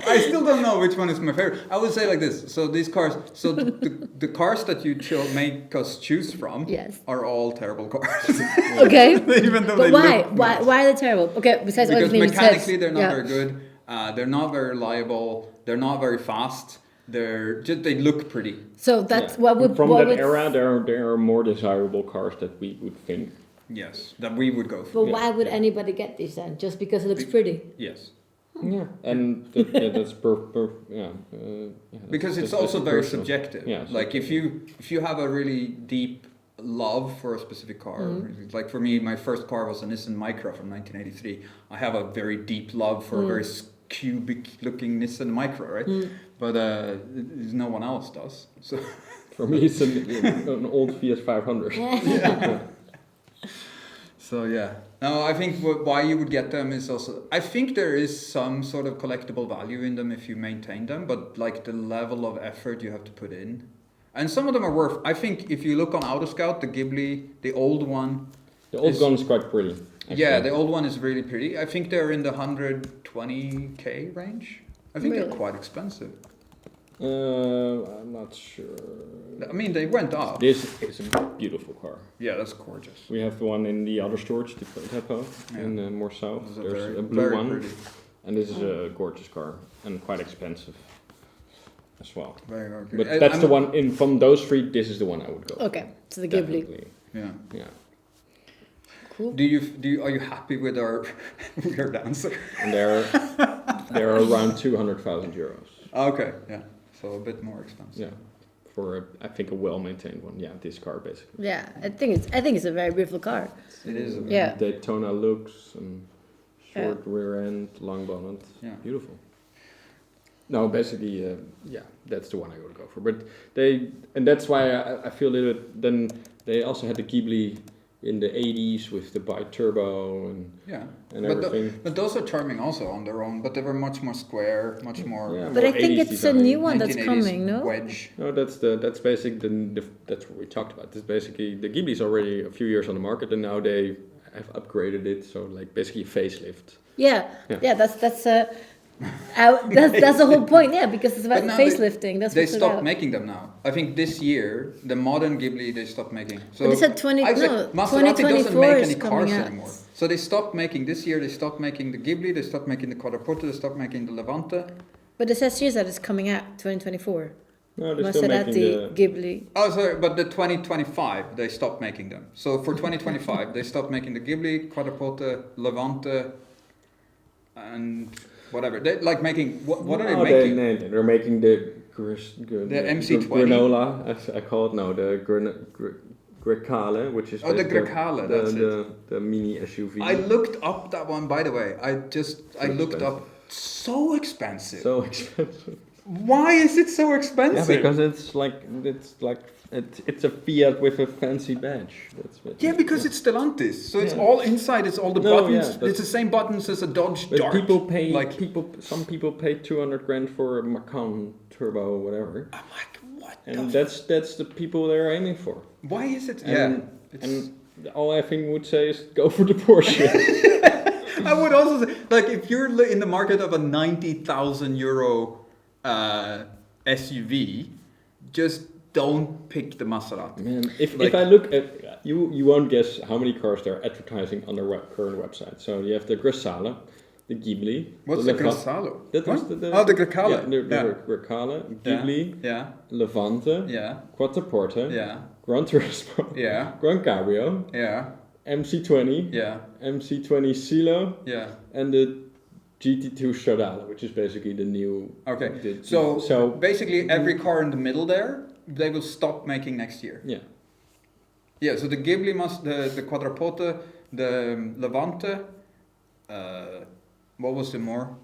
I still don't know which one is my favorite. I would say like this. So these cars, so the cars that you make us choose from
Yes.
are all terrible cars.
Okay.
Even though
But
they
why?
look
Why?
nice.
Why are they terrible? Okay. Besides
Because
everything you said.
mechanically they're not
Yeah.
very good. They're not very reliable. They're not very fast. They look pretty.
So that's
Yeah.
what would
From
what
that
would,
era, there are more desirable cars that we would think.
Yes, that we would go
But
for.
why would
Yeah.
anybody get these then? Just because it looks pretty?
Yes,
Yeah, and that's yeah. That's-
because it's
that's
also
just
very
personal.
subjective.
Yeah,
Like if you have a really deep love for a specific car, like for me, my first car was a Nissan Micra from 1983. I have a very deep love for a very cubic-looking Nissan Micra, right? But no one else does. So.
For me, it's an old Fiat 500.
So yeah, no, I think why you would get them is also, I think there is some sort of collectible value in them if you maintain them, but like the level of effort you have to put in, and some of them are worth. I think if you look on Autoscout, the Ghibli, the old one,
The old gun is quite pretty.
yeah,
actually.
the old one is really pretty. I think they're in the 120k range. I think they're
Really?
quite expensive.
I'm not sure.
I mean, they went up.
This is a beautiful car.
Yeah, that's gorgeous.
We have the one in the other storage depot
Yeah.
in more south.
Those are
There's
very,
a blue
very
one,
pretty.
and this is a gorgeous car and quite expensive as well.
Very, very pretty.
But that's the one in from those three. This is the one I would go.
Okay. So the Ghibli.
Definitely.
Yeah.
Yeah,
Cool.
Are you happy with our weird answer?
and they're around 200,000 euros.
Okay, yeah. So a bit more expensive.
Yeah, for I think a well-maintained one. Yeah, this car basically.
Yeah. I think it's a very beautiful car.
It is a very,
Yeah.
Daytona looks and short rear end, long bonnet.
Yeah.
Beautiful. No, basically, yeah, that's the one I would go for. But that's why I feel a little. Then they also had the Ghibli in the 80s with the bi-turbo and
yeah.
and
But,
everything.
but those are charming also on their own, but they were much more square, much more.
Yeah.
But I
More
think
80s
it's a
design.
new one that's
1980s
coming, no?
Wedge.
No, that's basically that's what we talked about. That's basically the Ghibli's already a few years on the market, and now they have upgraded it. So like basically a facelift.
Yeah.
Yeah.
Yeah. That's that's the whole point. Yeah, because it's about
But now
facelifting. That's
They
what it's
stopped
about.
making them now. I think this year, the modern Ghibli, they stopped making. So
But they said 20
I said
no,
Maserati doesn't
2024
make
is
any
coming
cars
out.
anymore. So they stopped making, this year they stopped making the Ghibli, they stopped making the Quattroporte, they stopped making the Levante.
But it says here that it's coming out 2024.
No, they're still making
Maserati,
the.
Ghibli.
Oh, sorry, but the 2025, they stopped making them. So for 2025, they stopped making the Ghibli, Quattroporte, Levante, and whatever. They like making, what are they making?
They're making the
MC20?
granola, as I call it now, the Grecale, which is
Oh, the
basically
Grecale, that's
the mini SUV.
I looked up that one, by the way. I looked
expensive.
up, so expensive.
So expensive.
Why is it so
Yeah,
expensive?
because it's a Fiat with a fancy badge. That's what.
Yeah, because it's Stellantis, so it's
Yeah.
all inside. It's all the
No,
buttons.
yeah, but-
It's the same buttons as a Dodge
But
Dart.
people pay
like,
some people pay 200 grand for a Macan turbo, whatever,
I'm like, what?
and
the
that's the people they're aiming for.
Why is it?
And,
Yeah,
and all I think would say is go for the Porsche.
I would also say, like, if you're in the market of a 90,000 euro SUV, just don't pick the Maserati.
Man, if I look at you won't guess how many cars they're advertising on their current website. So you have the Grecale, the Ghibli.
What's the Grecale?
That was
the
the
Grecale.
Yeah, the Grecale, Ghibli,
Yeah.
Levante,
Yeah.
Quattroporte,
Yeah.
Gran Turismo,
Yeah.
Gran Cabrio,
Yeah.
MC20,
Yeah.
MC20 Silo,
Yeah.
and the GT2 Stradale, which is basically the new.
Okay.
The,
So basically, every car in the middle there, they will stop making next year.
Yeah.
Yeah. So the Ghibli, the Quattroporte, the Levante. What was the more?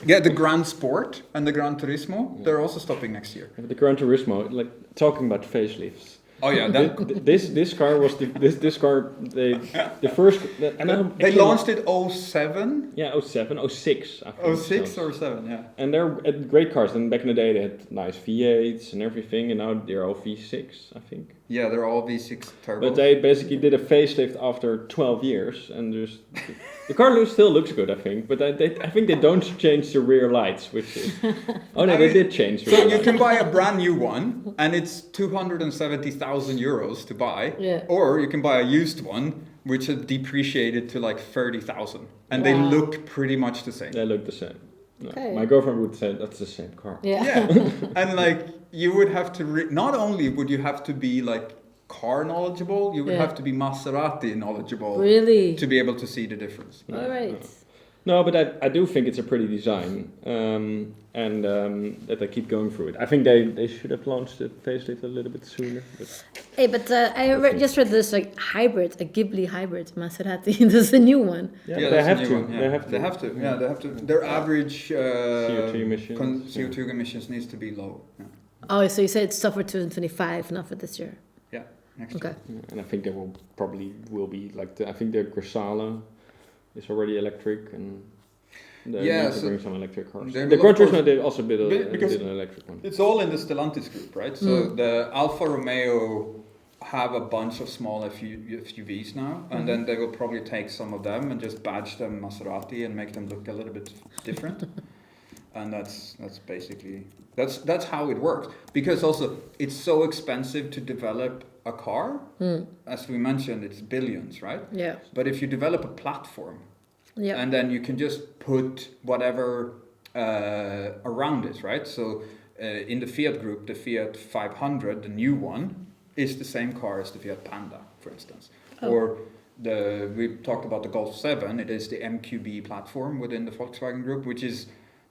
Yeah, the Gran Sport and the Gran Turismo. They're also stopping next year.
The Gran Turismo, like talking about facelifts.
Oh yeah,
This car was this car the first and
they launched it 07.
Yeah, 07, 06, I think.
06 or 7, yeah.
And they're great cars. And back in the day, they had nice V8s and everything, and now they're all V6, I think.
Yeah, they're all V6 turbos.
But they basically did a facelift after 12 years, and the car still looks good, I think. But I think they don't change the rear lights, which is... Oh no, they did change the rear lights.
So you can buy a brand new one, and it's 270,000 euros to buy.
Yeah.
Or you can buy a used one, which is depreciated to like 30,000. And they
Wow.
look pretty much the same.
They look the same. No,
Okay.
my girlfriend would say that's the same car.
Yeah.
Yeah. And like, you would have to... not only would you have to be like car knowledgeable, you would
Yeah.
have to be Maserati knowledgeable.
Really?
To be able to see the difference.
All right.
No, but I do think it's a pretty design, and that they keep going through it. I think they should have launched the facelift a little bit sooner. But
Hey, but just read this like hybrid, a Ghibli hybrid Maserati. This is a new one.
yeah,
Yeah,
they
that's a
have
new
to.
one, yeah.
They have to.
They have to. Yeah, they have to. Their average
CO2 emissions.
CO2 emissions needs to be low. Yeah,
Oh, so you said it's stuff for 2025, not for this year.
yeah. Next
Okay.
year.
And I think there will be like I think the Grecale is already electric, and they
Yeah,
need to
so
bring some electric cars.
they
The
will,
Gran
of course,
Turismo they also
because
did an electric one.
It's all in the Stellantis group, right? So the Alfa Romeo have a bunch of small SUVs now, and then they will probably take some of them and just badge them Maserati and make them look a little bit different. And that's basically that's how it works. Because also it's so expensive to develop a car. As we mentioned, it's billions, right?
Yeah.
But if you develop a platform,
Yeah.
and then you can just put whatever around it, right? So in the Fiat group, the Fiat 500, the new one, is the same car as the Fiat Panda, for instance.
Oh.
Or we talked about the Golf 7, it is the MQB platform within the Volkswagen group, which is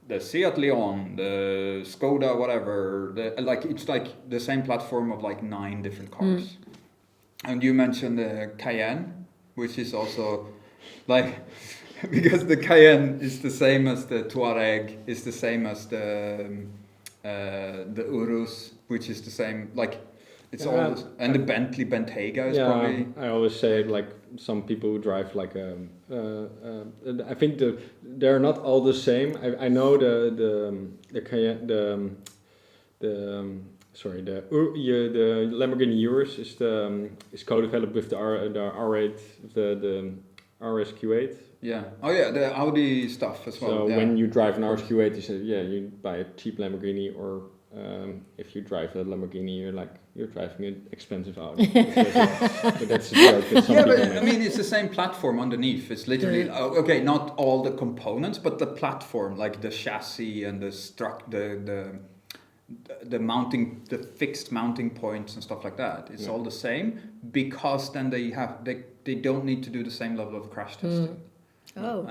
the Seat Leon, the Skoda, whatever. It's like the same platform of like 9 different cars. And you mentioned the Cayenne, which is also like... because the Cayenne is the same as the Touareg, is the same as the Urus, which is the same, like, it's all this, and the Bentley Bentayga is probably...
I always say like some people who drive like I think they're not all the same. I know the Cayenne, the Lamborghini Urus is co-developed with the R8, the RSQ8.
Yeah. Oh yeah, the Audi stuff as well.
So
yeah.
when you drive an RSQ8, you say, you buy a cheap Lamborghini, or if you drive a Lamborghini, you're driving an expensive Audi. But that's a joke that some
yeah,
people
but
make.
I mean, it's the same platform underneath. It's literally okay, not all the components, but the platform, like the chassis and the mounting, the fixed mounting points and stuff like that. It's all the same, because then they don't need to do the same level of crash testing.
Oh.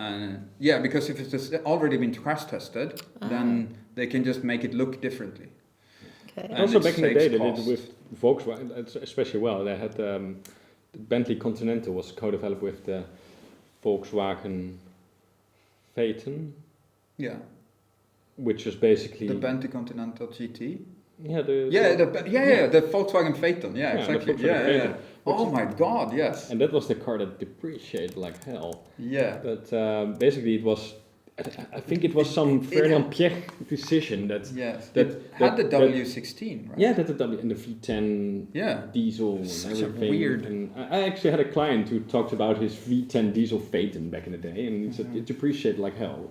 Because if it's already been crash tested, then they can just make it look differently.
Okay.
And
Also
it
back in the
saves
day, they did
cost.
it with Volkswagen, especially well. They had the Bentley Continental was co-developed with the Volkswagen Phaeton,
Yeah.
which was basically
The Bentley Continental GT.
the
The Volkswagen Phaeton. Yeah,
the
exactly.
Volkswagen Phaeton.
Oh my God, yes.
And that was the car that depreciated like hell.
Yeah.
But basically, it was. I think it was some Ferdinand Piech decision that.
Yes.
That
It had the
that-
W16, right?
Yeah, that the W and the V10
Yeah.
diesel
Such
and
a
everything.
weird-
And I actually had a client who talked about his V10 diesel Phaeton back in the day, and he said it depreciated like hell.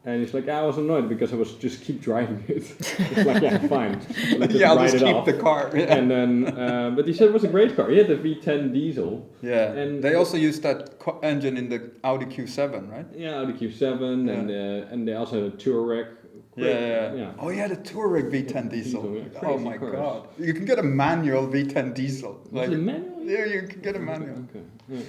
And he's like, I was annoyed because I was just keep driving it. It's like, yeah, fine. Let's
I'll
write
just
it
keep
off.
the car. Yeah.
And then, but he said it was a great car. He had the V10 diesel.
Yeah,
And
they also used that engine in the Audi Q7, right?
Yeah, Audi Q7, and they also had a Touareg.
Yeah. Oh yeah, the Touareg V10 diesel.
Yeah,
Oh
crazy
my
cars.
god, you can get a manual V10 diesel.
Was it manual?
Yeah, you can get a manual.
Okay. Yeah.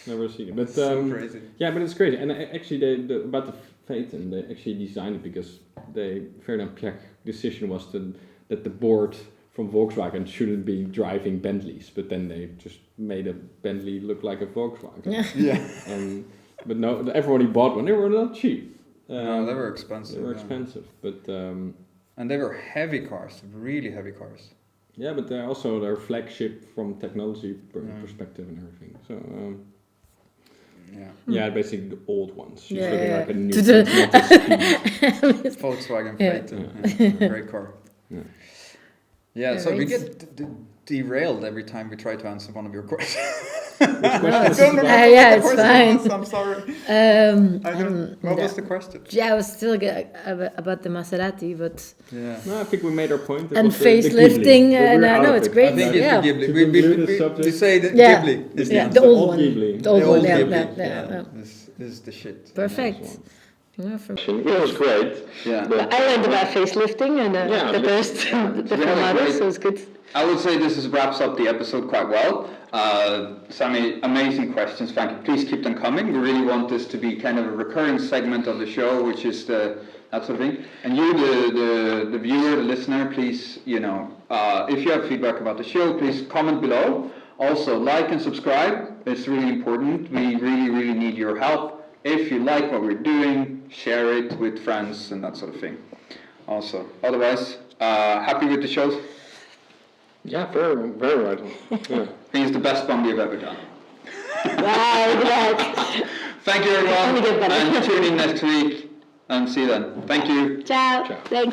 Never seen it, but
So crazy.
Yeah, but it's crazy. And actually, about the Phaeton, they actually designed it because Ferdinand Piech decision was that the board from Volkswagen shouldn't be driving Bentleys, but then they just made a Bentley look like a Volkswagen.
Yeah.
But no, everyone who bought one, they were not cheap.
No, they were expensive.
They were expensive, but
and they were heavy cars, really heavy cars.
yeah, but they're also their flagship from technology perspective and everything. So. Yeah, basically the old ones. She's looking like a new
Volkswagen Phaeton. Great car. Yeah, so we get derailed every time we try to answer one of your questions.
Yeah, it's fine.
I'm sorry. What was the question?
Yeah, I was still about the Maserati, but
No, I think we made our point.
and facelifting, and I know it's great.
I think it's
yeah.
the Ghibli. We say that
Yeah.
Ghibli is
Yeah,
the
the
answer.
old one.
Ghibli.
The old
The
one,
old
yeah,
Ghibli.
yeah.
This is the shit.
Perfect. Yeah,
It was great.
Yeah.
I learned about facelifting and the first, the Fermaris, so it's good.
I would say this wraps up the episode quite well. Sammy, amazing questions. Thank you. Please keep them coming. We really want this to be kind of a recurring segment of the show, which is that sort of thing. And you, the viewer, the listener, please, if you have feedback about the show, please comment below. Also, like and subscribe. It's really important. We really, really need your help. If you like what we're doing, share it with friends and that sort of thing. Also, otherwise, happy with the show?
Yeah, very, very right. Yeah.
I think it's the best one we've ever done.
Right.
Thank you, everyone. And tune in next week and see you then. Thank you.
Ciao. Thanks.